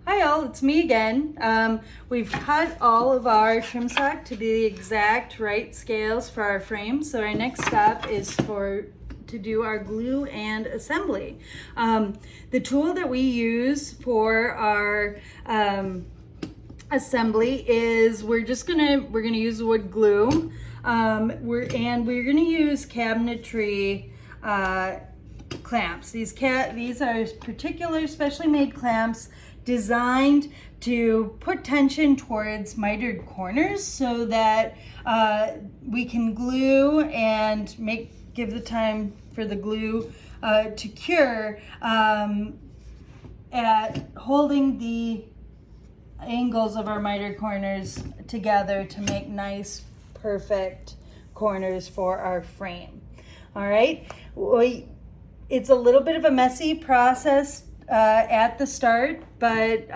Hi all, it's me again. We've cut all of our trim stock to the exact right scales for our frame. So our next step is to do our glue and assembly. The tool that we use for our assembly is we're gonna use wood glue. We're gonna use cabinetry clamps. These are particular specially made clamps designed to put tension towards mitered corners so that we can glue and give the time for the glue to cure at holding the angles of our mitered corners together to make nice, perfect corners for our frame. All right. It's a little bit of a messy process at the start, but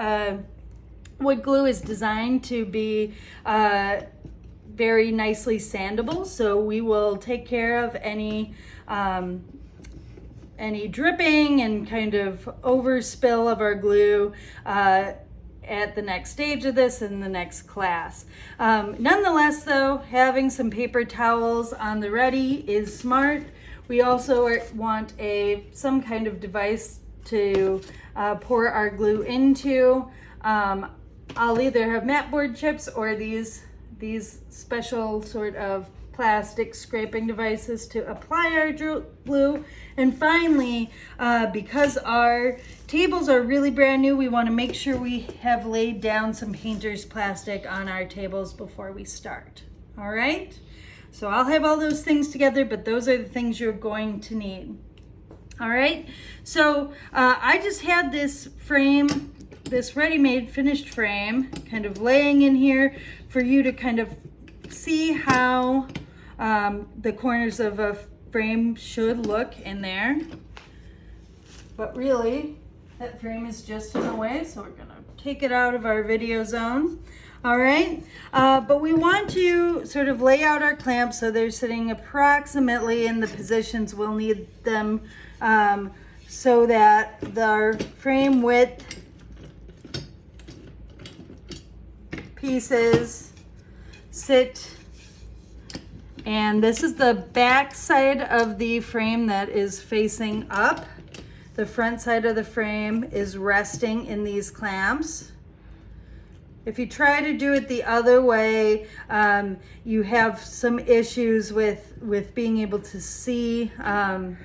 wood glue is designed to be very nicely sandable, so we will take care of any dripping and kind of overspill of our glue at the next stage of this in the next class. Nonetheless though, having some paper towels on the ready is smart. We also want some kind of device to pour our glue into. I'll either have mat board chips or these special sort of plastic scraping devices to apply our glue. And finally, because our tables are really brand new, we want to make sure we have laid down some painter's plastic on our tables before we start. All right? So I'll have all those things together, but those are the things you're going to need. All right, so I just had this frame, this ready-made finished frame, kind of laying in here for you to kind of see how the corners of a frame should look in there. But really, that frame is just in the way, so we're gonna take it out of our video zone. All right, but we want to sort of lay out our clamps so they're sitting approximately in the positions we'll need them so that our frame width pieces sit. And this is the back side of the frame that is facing up. The front side of the frame is resting in these clamps. If you try to do it the other way, you have some issues with being able to see the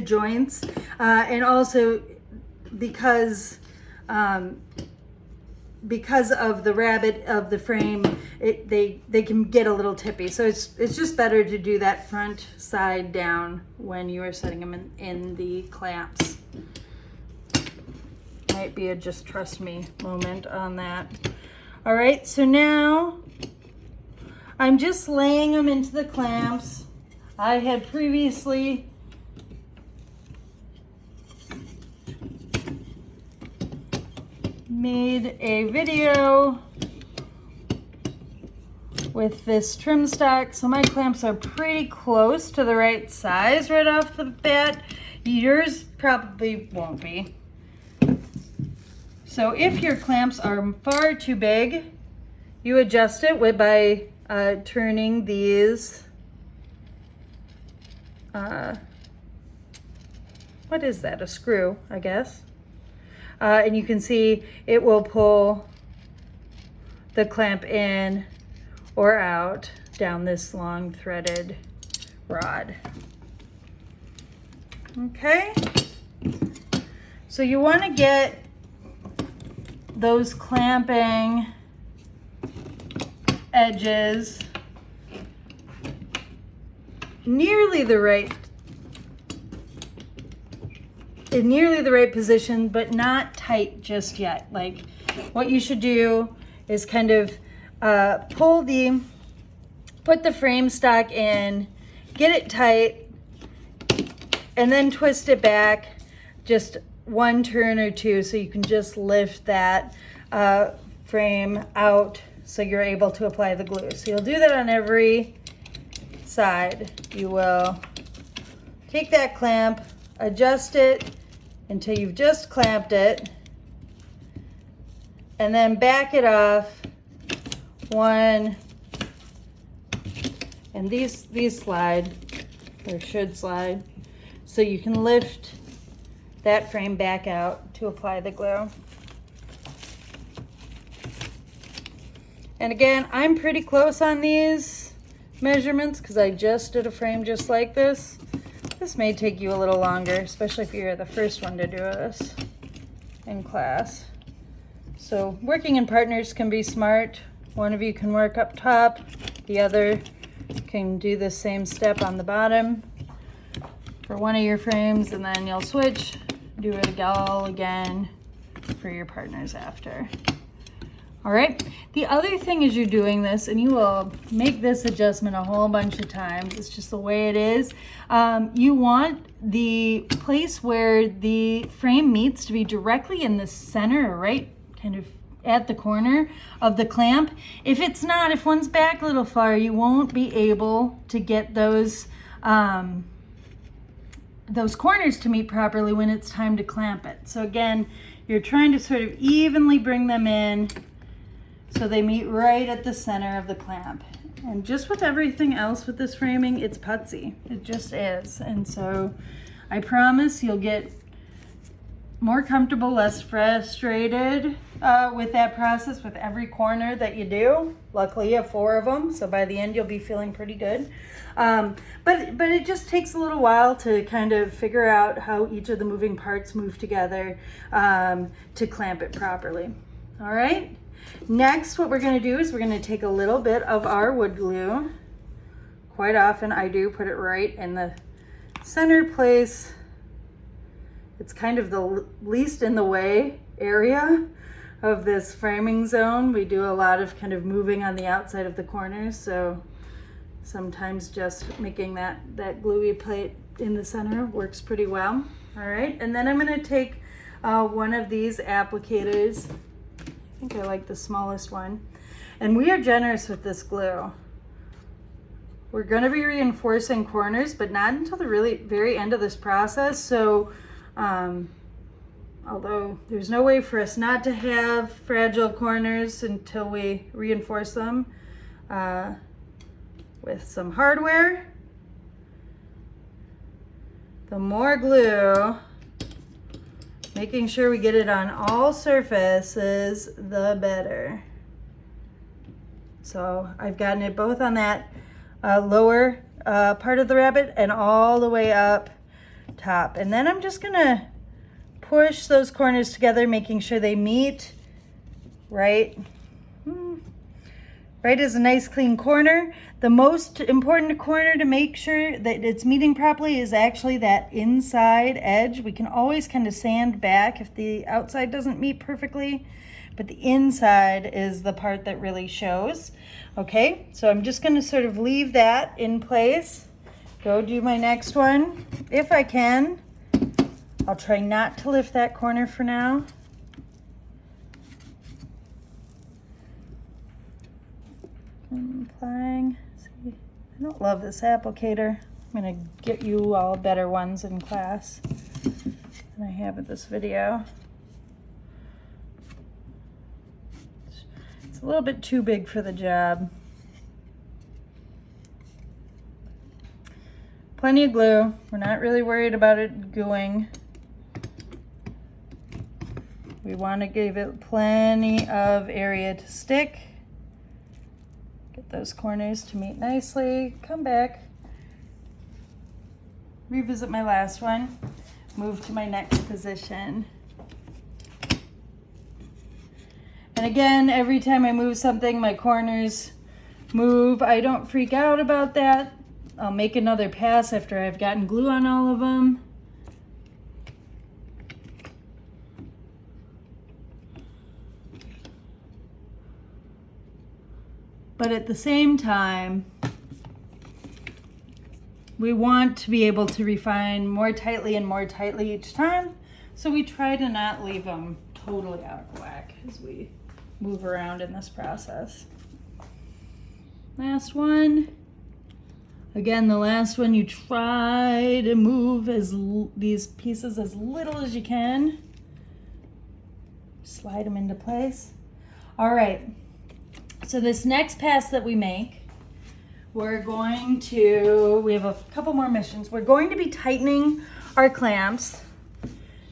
joints, and also because of the rabbet of the frame, they can get a little tippy. So it's just better to do that front side down when you are setting them in the clamps. Might be a just trust me moment on that. All right, so now I'm just laying them into the clamps. I had previously made a video with this trim stock, so my clamps are pretty close to the right size right off the bat. Yours probably won't be. So if your clamps are far too big, you adjust it by turning these, what is that, a screw, I guess. And you can see it will pull the clamp in or out down this long threaded rod. Okay, so you want to get those clamping edges nearly the right position, but not tight just yet. Like, what you should do is kind of put the frame stock in, get it tight, and then twist it back just one turn or two so you can just lift that frame out so you're able to apply the glue. So you'll do that on every side. You will take that clamp, adjust it until you've just clamped it, and then back it off one, and these slide, or should slide, so you can lift that frame back out to apply the glue. And again, I'm pretty close on these measurements because I just did a frame just like this. This may take you a little longer, especially if you're the first one to do this in class. So working in partners can be smart. One of you can work up top, the other can do the same step on the bottom for one of your frames, and then you'll switch, do it all again for your partners after. All right, the other thing is you're doing this, and you will make this adjustment a whole bunch of times, it's just the way it is. You want the place where the frame meets to be directly in the center, right kind of at the corner of the clamp. If it's not, if one's back a little far, you won't be able to get those corners to meet properly when it's time to clamp it. So again, you're trying to sort of evenly bring them in so they meet right at the center of the clamp. And just with everything else with this framing, it's putsy. It just is. And so I promise you'll get more comfortable, less frustrated with that process with every corner that you do. Luckily you have 4 of them, so by the end you'll be feeling pretty good. But it just takes a little while to kind of figure out how each of the moving parts move together to clamp it properly. All right, next what we're going to do is we're going to take a little bit of our wood glue. Quite often I do put it right in the center place. It's kind of the least in the way area of this framing zone. We do a lot of kind of moving on the outside of the corners, so sometimes just making that gluey plate in the center works pretty well. All right, and then I'm going to take one of these applicators. I think I like the smallest one. And we are generous with this glue. We're going to be reinforcing corners, but not until the really very end of this process. So although there's no way for us not to have fragile corners until we reinforce them with some hardware, the more glue, making sure we get it on all surfaces, the better. So I've gotten it both on that lower part of the rabbit and all the way up top. And then I'm just gonna push those corners together, making sure they meet right as a nice clean corner. The most important corner to make sure that it's meeting properly is actually that inside edge. We can always kind of sand back if the outside doesn't meet perfectly, but the inside is the part that really shows. Okay, so I'm just gonna sort of leave that in place. Go do my next one. If I can, I'll try not to lift that corner for now. I'm applying. See, I don't love this applicator. I'm gonna get you all better ones in class than I have in this video. It's a little bit too big for the job. Plenty of glue. We're not really worried about it gooing. We want to give it plenty of area to stick. Get those corners to meet nicely. Come back. Revisit my last one. Move to my next position. And again, every time I move something, my corners move. I don't freak out about that. I'll make another pass after I've gotten glue on all of them. But at the same time, we want to be able to refine more tightly and more tightly each time. So we try to not leave them totally out of whack as we move around in this process. Last one. Again, the last one, you try to move these pieces as little as you can. Slide them into place. All right, so this next pass that we make, we have a couple more missions. We're going to be tightening our clamps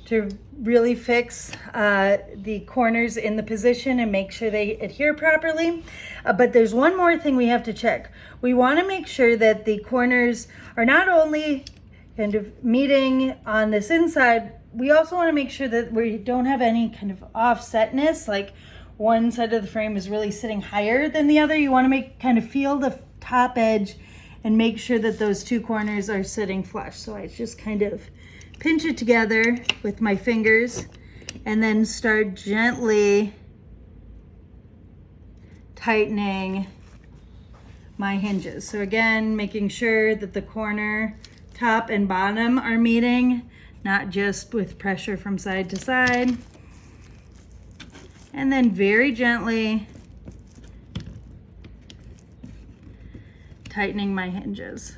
to really fix the corners in the position and make sure they adhere properly. But there's one more thing we have to check. We want to make sure that the corners are not only kind of meeting on this inside, we also want to make sure that we don't have any kind of offsetness, like one side of the frame is really sitting higher than the other. You want to feel the top edge and make sure that those two corners are sitting flush. So I just kind of pinch it together with my fingers and then start gently tightening my hinges. So again, making sure that the corner, top and bottom are meeting, not just with pressure from side to side. And then very gently tightening my hinges.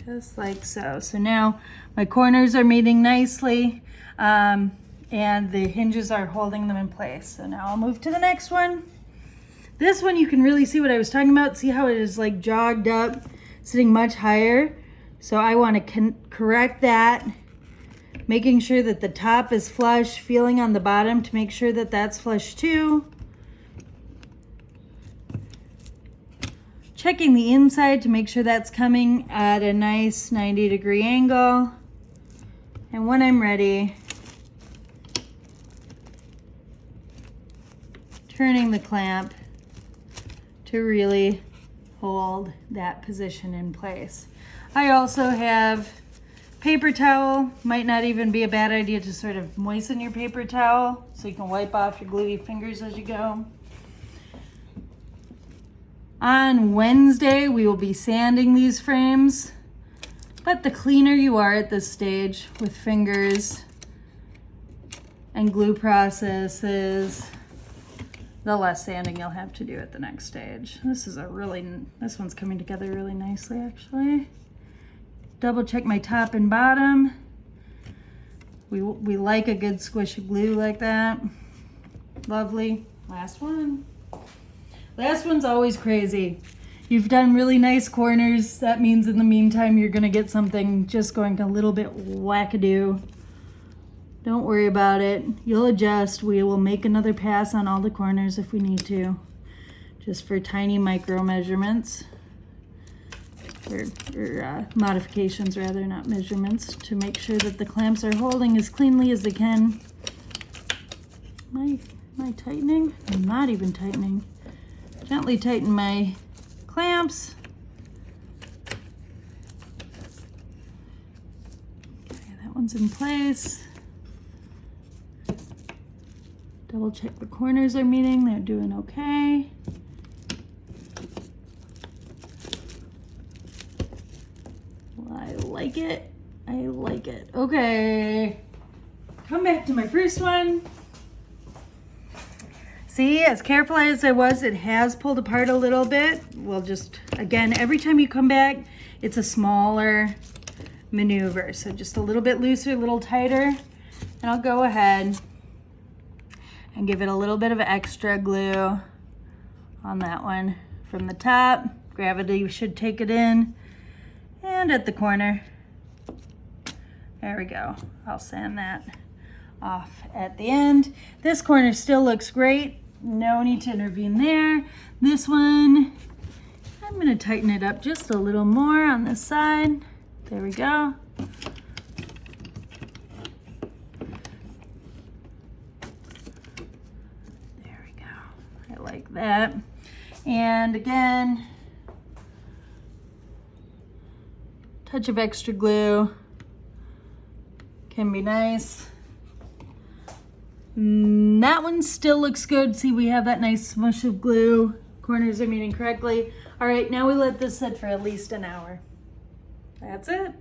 Just like so. So now my corners are meeting nicely and the hinges are holding them in place. So now I'll move to the next one. This one you can really see what I was talking about. See how it is like jogged up, sitting much higher. So I want to correct that, making sure that the top is flush, feeling on the bottom to make sure that that's flush too. Checking the inside to make sure that's coming at a nice 90-degree angle. And when I'm ready, turning the clamp to really hold that position in place. I also have paper towel. Might not even be a bad idea to sort of moisten your paper towel so you can wipe off your gluey fingers as you go. On Wednesday, we will be sanding these frames, but the cleaner you are at this stage with fingers and glue processes, the less sanding you'll have to do at the next stage. This one's coming together really nicely, actually. Double check my top and bottom. We like a good squish of glue like that. Lovely. Last one. Last one's always crazy. You've done really nice corners. That means in the meantime, you're gonna get something just going a little bit wackadoo. Don't worry about it. You'll adjust. We will make another pass on all the corners if we need to, just for tiny micro measurements, or modifications rather, not measurements, to make sure that the clamps are holding as cleanly as they can. Am I tightening? I'm not even tightening. Gently tighten my clamps. Okay, that one's in place. Double check the corners are meeting. They're doing okay. Well, I like it. I like it. Okay. Come back to my first one. See, as careful as I was, it has pulled apart a little bit. We'll just, again, every time you come back, it's a smaller maneuver. So just a little bit looser, a little tighter. And I'll go ahead and give it a little bit of extra glue on that one. From the top, gravity should take it in. And at the corner. There we go. I'll sand that off at the end. This corner still looks great. No need to intervene there. This one, I'm gonna tighten it up just a little more on this side. There we go. There we go. I like that. And again, touch of extra glue can be nice. That one still looks good. See, we have that nice smush of glue. Corners are meeting correctly. All right, now we let this sit for at least an hour. That's it.